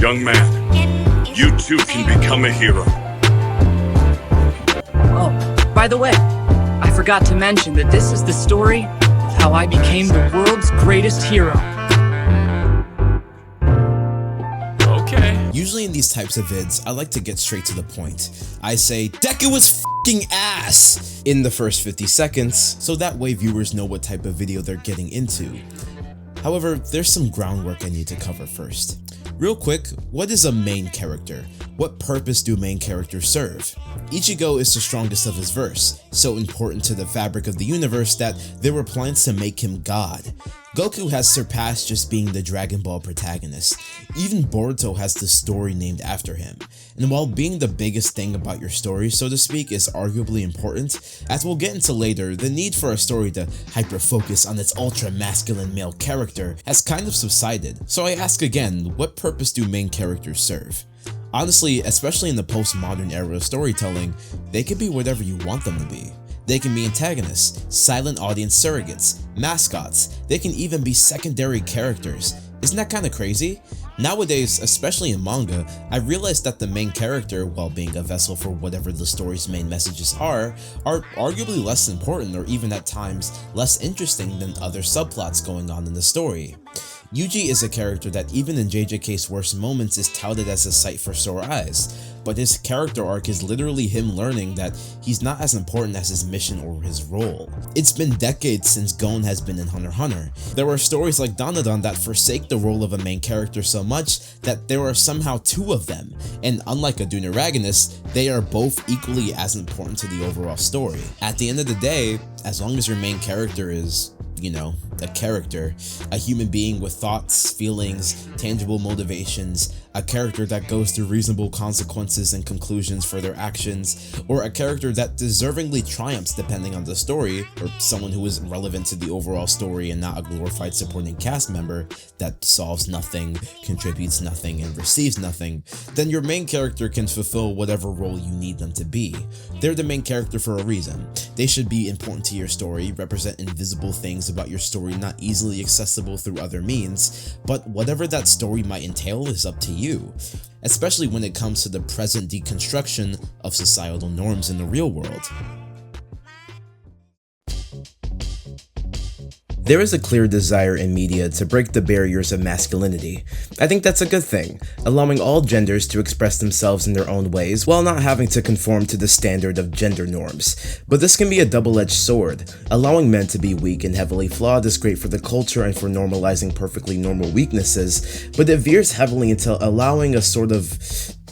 Young man, you too can become a hero. Oh, by the way, I forgot to mention that this is the story of how I became the world's greatest hero. Okay. Usually in these types of vids, I like to get straight to the point. I say, Deku was f***ing ass in the first 50 seconds, so that way viewers know what type of video they're getting into. However, there's some groundwork I need to cover first. Real quick, what is a main character? What purpose do main characters serve? Ichigo is the strongest of his verse, so important to the fabric of the universe that there were plans to make him God. Goku has surpassed just being the Dragon Ball protagonist. Even Boruto has the story named after him. And while being the biggest thing about your story, so to speak, is arguably important, as we'll get into later, the need for a story to hyper-focus on its ultra-masculine male character has kind of subsided. So I ask again, what purpose do main characters serve? Honestly, especially in the postmodern era of storytelling, they can be whatever you want them to be. They can be antagonists, silent audience surrogates, mascots, they can even be secondary characters. Isn't that kinda crazy? Nowadays, especially in manga, I realized that the main character, while being a vessel for whatever the story's main messages are arguably less important or even at times less interesting than other subplots going on in the story. Yuji is a character that even in JJK's worst moments is touted as a sight for sore eyes, but his character arc is literally him learning that he's not as important as his mission or his role. It's been decades since Gon has been in Hunter x Hunter. There are stories like Dandadan that forsake the role of a main character so much that there are somehow two of them, and unlike Aduna Raganus, they are both equally as important to the overall story. At the end of the day, as long as your main character is, you know, a character, a human being with thoughts, feelings, tangible motivations, a character that goes through reasonable consequences and conclusions for their actions, or a character that deservingly triumphs depending on the story, or someone who is relevant to the overall story and not a glorified supporting cast member that solves nothing, contributes nothing, and receives nothing, then your main character can fulfill whatever role you need them to be. They're the main character for a reason. They should be important to your story, represent invisible things about your story not easily accessible through other means, but whatever that story might entail is up to you, especially when it comes to the present deconstruction of societal norms in the real world. There is a clear desire in media to break the barriers of masculinity. I think that's a good thing, allowing all genders to express themselves in their own ways while not having to conform to the standard of gender norms. But this can be a double-edged sword. Allowing men to be weak and heavily flawed is great for the culture and for normalizing perfectly normal weaknesses, but it veers heavily into allowing a sort of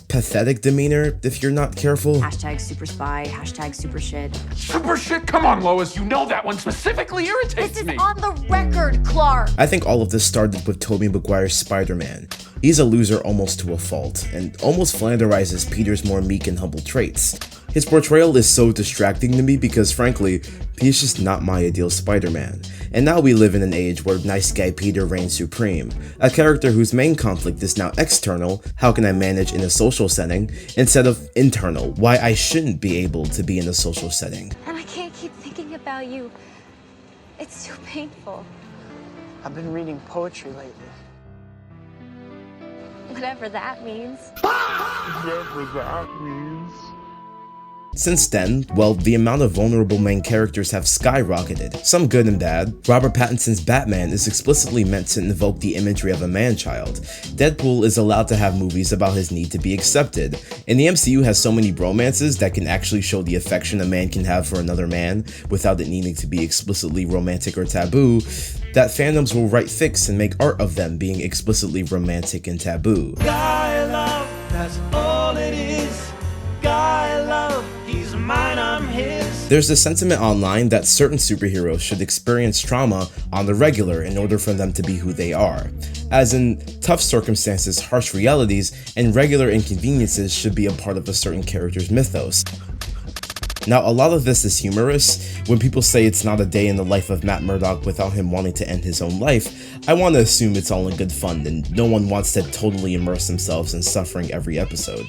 pathetic demeanor if you're not careful. Hashtag super spy, hashtag super shit. Super shit? Come on, Lois, you know that one specifically irritates This me. is on the record, Clark. I think all of this started with Tobey Maguire's Spider-Man. He's a loser almost to a fault, and almost flanderizes Peter's more meek and humble traits. His portrayal is so distracting to me because frankly, he's just not my ideal Spider-Man. And now we live in an age where nice guy Peter reigns supreme, a character whose main conflict is now external, how can I manage in a social setting, instead of internal, why I shouldn't be able to be in a social setting. And I can't keep thinking about you. It's too painful. I've been reading poetry lately. Whatever that means. Since then, well, the amount of vulnerable main characters have skyrocketed, some good and bad. Robert Pattinson's Batman is explicitly meant to invoke the imagery of a man-child. Deadpool is allowed to have movies about his need to be accepted. And the MCU has so many bromances that can actually show the affection a man can have for another man without it needing to be explicitly romantic or taboo, that fandoms will write fics and make art of them being explicitly romantic and taboo. Guy love, that's all it is. Guy love, he's mine, I'm his. There's a sentiment online that certain superheroes should experience trauma on the regular in order for them to be who they are. As in, tough circumstances, harsh realities, and regular inconveniences should be a part of a certain character's mythos. Now, a lot of this is humorous. When people say it's not a day in the life of Matt Murdock without him wanting to end his own life, I want to assume it's all in good fun and no one wants to totally immerse themselves in suffering every episode.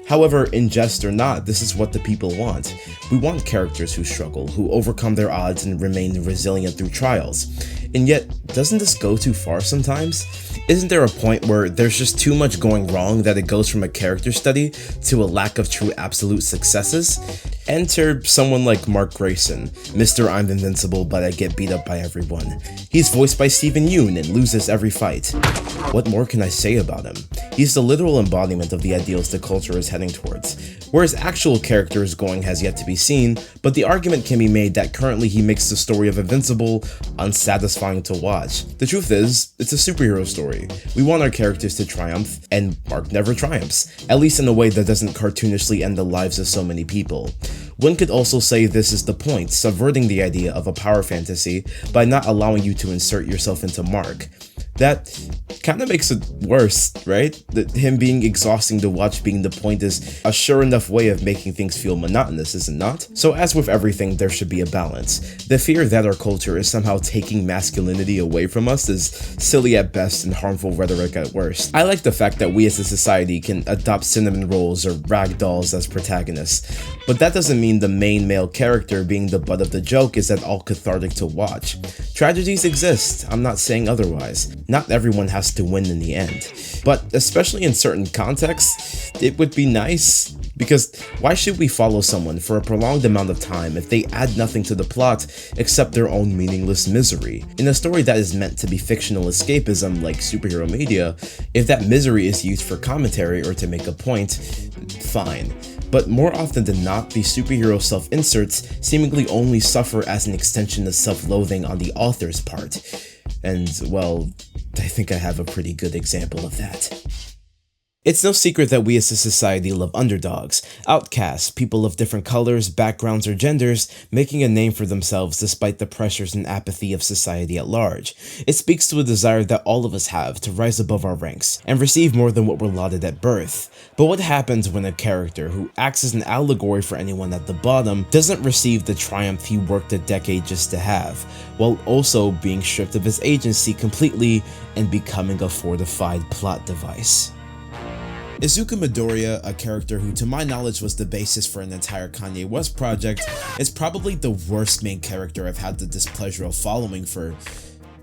However, in jest or not, this is what the people want. We want characters who struggle, who overcome their odds and remain resilient through trials. And yet, doesn't this go too far sometimes? Isn't there a point where there's just too much going wrong that it goes from a character study to a lack of true absolute successes? Enter someone like Mark Grayson, Mr. I'm invincible but I get beat up by everyone. He's voiced by Steven Yeun and loses every fight. What more can I say about him? He's the literal embodiment of the ideals the culture is heading towards. Where his actual character is going has yet to be seen, but the argument can be made that currently he makes the story of Invincible unsatisfying to watch. The truth is, it's a superhero story. We want our characters to triumph, and Mark never triumphs, at least in a way that doesn't cartoonishly end the lives of so many people. One could also say this is the point, subverting the idea of a power fantasy by not allowing you to insert yourself into Mark. That kind of makes it worse, right? That him being exhausting to watch being the point is a sure enough way of making things feel monotonous, is it not? So as with everything, there should be a balance. The fear that our culture is somehow taking masculinity away from us is silly at best and harmful rhetoric at worst. I like the fact that we as a society can adopt cinnamon rolls or rag dolls as protagonists, but that doesn't mean the main male character being the butt of the joke is at all cathartic to watch. Tragedies exist, I'm not saying otherwise. Not everyone has to win in the end, but especially in certain contexts, it would be nice, because why should we follow someone for a prolonged amount of time if they add nothing to the plot except their own meaningless misery? In a story that is meant to be fictional escapism like superhero media, if that misery is used for commentary or to make a point, fine. But more often than not, these superhero self-inserts seemingly only suffer as an extension of self-loathing on the author's part. And, well, I think I have a pretty good example of that. It's no secret that we as a society love underdogs, outcasts, people of different colors, backgrounds, or genders, making a name for themselves despite the pressures and apathy of society at large. It speaks to a desire that all of us have to rise above our ranks and receive more than what we're allotted at birth. But what happens when a character who acts as an allegory for anyone at the bottom doesn't receive the triumph he worked a decade just to have, while also being stripped of his agency completely and becoming a fortified plot device? Izuku Midoriya, a character who to my knowledge was the basis for an entire Kanye West project, is probably the worst main character I've had the displeasure of following for,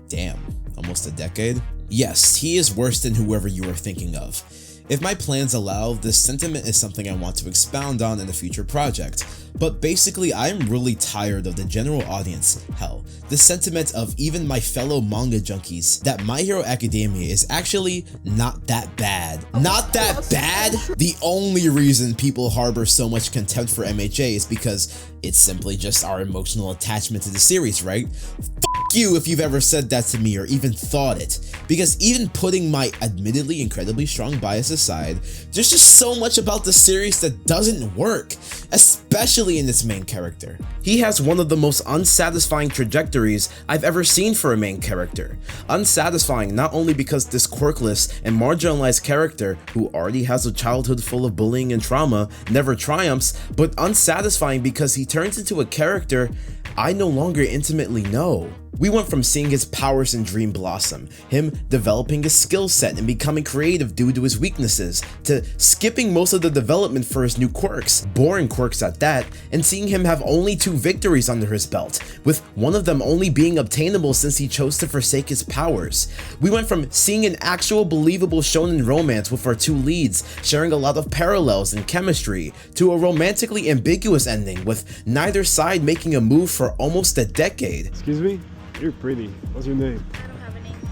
damn, almost a decade? Yes, he is worse than whoever you are thinking of. If my plans allow, this sentiment is something I want to expound on in a future project, but basically I'm really tired of the general audience, hell, the sentiment of even my fellow manga junkies that My Hero Academia is actually not that bad. Not that bad? The only reason people harbor so much contempt for MHA is because it's simply just our emotional attachment to the series, right? Fuck you if you've ever said that to me or even thought it, because even putting my admittedly incredibly strong bias aside, there's just so much about the series that doesn't work, especially in its main character. He has one of the most unsatisfying trajectories I've ever seen for a main character. Unsatisfying not only because this quirkless and marginalized character, who already has a childhood full of bullying and trauma, never triumphs, but unsatisfying because he turns into a character I no longer intimately know. We went from seeing his powers in Dream Blossom, him developing his skill set and becoming creative due to his weaknesses, to skipping most of the development for his new quirks, boring quirks at that, and seeing him have only 2 victories under his belt, with one of them only being obtainable since he chose to forsake his powers. We went from seeing an actual believable shonen romance with our 2 leads sharing a lot of parallels and chemistry, to a romantically ambiguous ending with neither side making a move for almost a decade. Excuse me? You're pretty. What's your name? I don't have a name.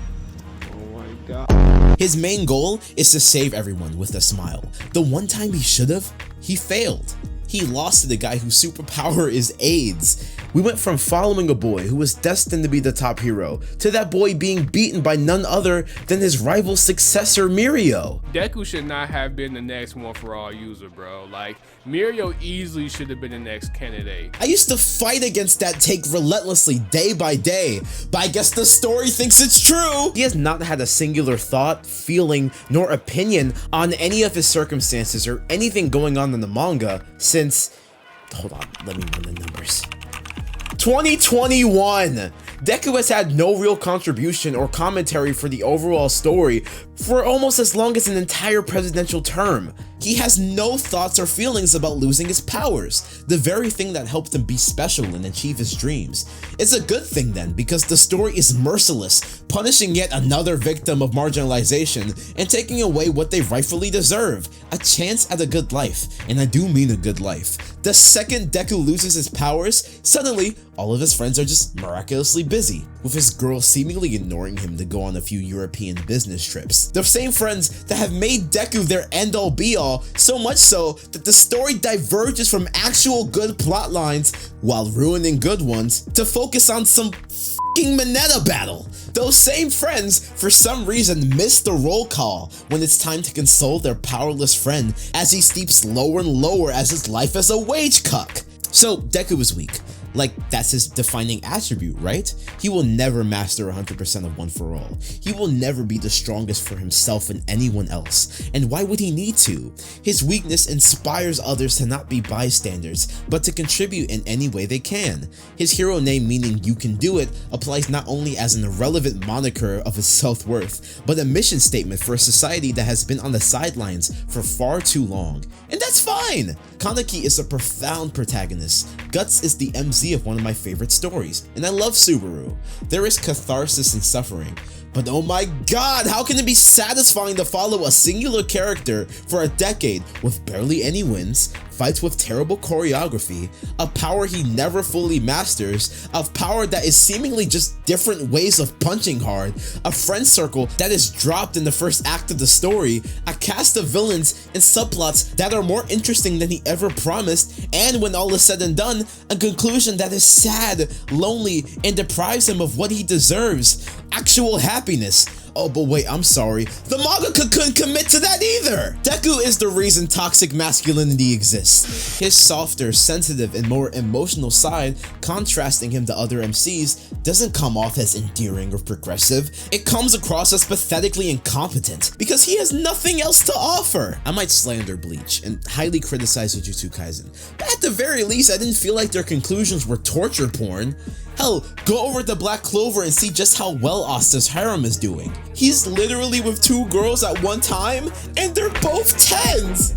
Oh my god. His main goal is to save everyone with a smile. The one time he should've, he failed. He lost to the guy whose superpower is AIDS. We went from following a boy who was destined to be the top hero to that boy being beaten by none other than his rival successor Mirio. Deku should not have been the next One For All user, bro. Like, Mirio easily should have been the next candidate. I used to fight against that take relentlessly day by day, but I guess the story thinks it's true. He has not had a singular thought, feeling, nor opinion on any of his circumstances or anything going on in the manga since, hold on, let me run the numbers. 2021! Deku has had no real contribution or commentary for the overall story for almost as long as an entire presidential term. He has no thoughts or feelings about losing his powers, the very thing that helped him be special and achieve his dreams. It's a good thing then, because the story is merciless, punishing yet another victim of marginalization and taking away what they rightfully deserve, a chance at a good life, and I do mean a good life. The second Deku loses his powers, suddenly all of his friends are just miraculously busy, with his girl seemingly ignoring him to go on a few European business trips. The same friends that have made Deku their end-all be-all, so much so that the story diverges from actual good plot lines while ruining good ones to focus on some f***ing Mineta battle. Those same friends, for some reason, miss the roll call when it's time to console their powerless friend as he steeps lower and lower as his life as a wage cuck. So Deku is weak. Like, that's his defining attribute, right? He will never master 100% of One For All. He will never be the strongest for himself and anyone else. And why would he need to? His weakness inspires others to not be bystanders, but to contribute in any way they can. His hero name, meaning you can do it, applies not only as an irrelevant moniker of his self-worth, but a mission statement for a society that has been on the sidelines for far too long. And that's fine! Kaneki is a profound protagonist. Guts is the MZ of one of my favorite stories, and I love Subaru. There is catharsis in suffering, but oh my god, how can it be satisfying to follow a singular character for a decade with barely any wins, fights with terrible choreography, a power he never fully masters, a power that is seemingly just different ways of punching hard, a friend circle that is dropped in the first act of the story, a cast of villains and subplots that are more interesting than he ever promised, and when all is said and done, a conclusion that is sad, lonely, and deprives him of what he deserves, actual happiness. Oh, but wait, I'm sorry. The mangaka couldn't commit to that either! Deku is the reason toxic masculinity exists. His softer, sensitive, and more emotional side, contrasting him to other MCs, doesn't come off as endearing or progressive. It comes across as pathetically incompetent, because he has nothing else to offer. I might slander Bleach, and highly criticize Jujutsu Kaisen, but at the very least, I didn't feel like their conclusions were torture porn. Hell, go over to Black Clover and see just how well Asta's harem is doing. He's literally with 2 girls at one time, and they're both 10s!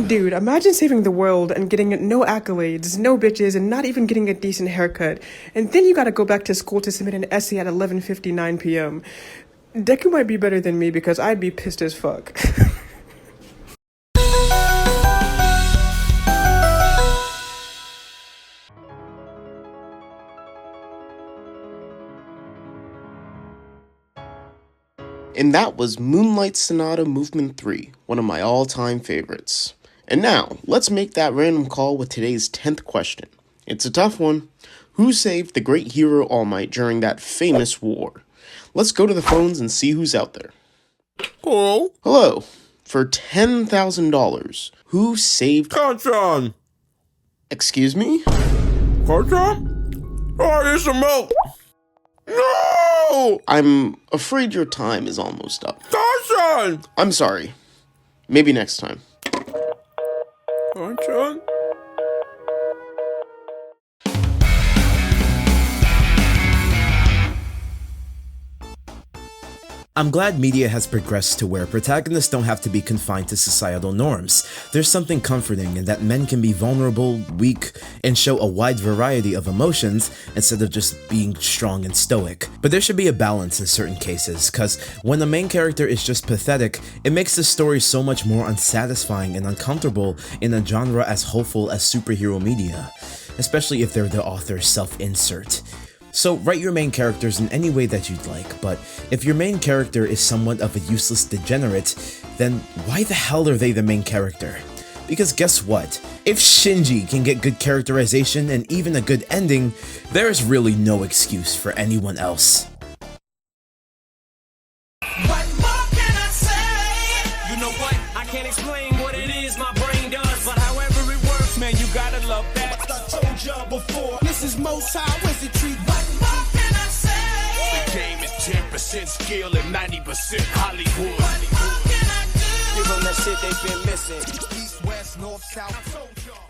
Dude, imagine saving the world and getting no accolades, no bitches, and not even getting a decent haircut. And then you gotta go back to school to submit an essay at 11:59 p.m. Deku might be better than me because I'd be pissed as fuck. And that was Moonlight Sonata Movement 3, one of my all-time favorites. And now, let's make that random call with today's 10th question. It's a tough one. Who saved the great hero All Might during that famous war? Let's go to the phones and see who's out there. Hello? Hello. For $10,000, who saved... Kanchan! Excuse me? Kanchan? Oh, here's some milk! No! I'm afraid your time is almost up. Kanchan! I'm sorry. Maybe next time. Kanchan? I'm glad media has progressed to where protagonists don't have to be confined to societal norms. There's something comforting in that men can be vulnerable, weak, and show a wide variety of emotions instead of just being strong and stoic. But there should be a balance in certain cases, cause when the main character is just pathetic, it makes the story so much more unsatisfying and uncomfortable in a genre as hopeful as superhero media, especially if they're the author's self-insert. So write your main characters in any way that you'd like, but if your main character is somewhat of a useless degenerate, then why the hell are they the main character? Because guess what? If Shinji can get good characterization and even a good ending, there's really no excuse for anyone else. What more can I say? You know what? I can't explain what it is my brain does, but however it works, man, you gotta love that. I told y'all before, this is most high wizardry. What more can I say? The game is 10% skill and 90% Hollywood. What more can I do? Give them that shit they've been missing. East, west, north, south. I told y'all.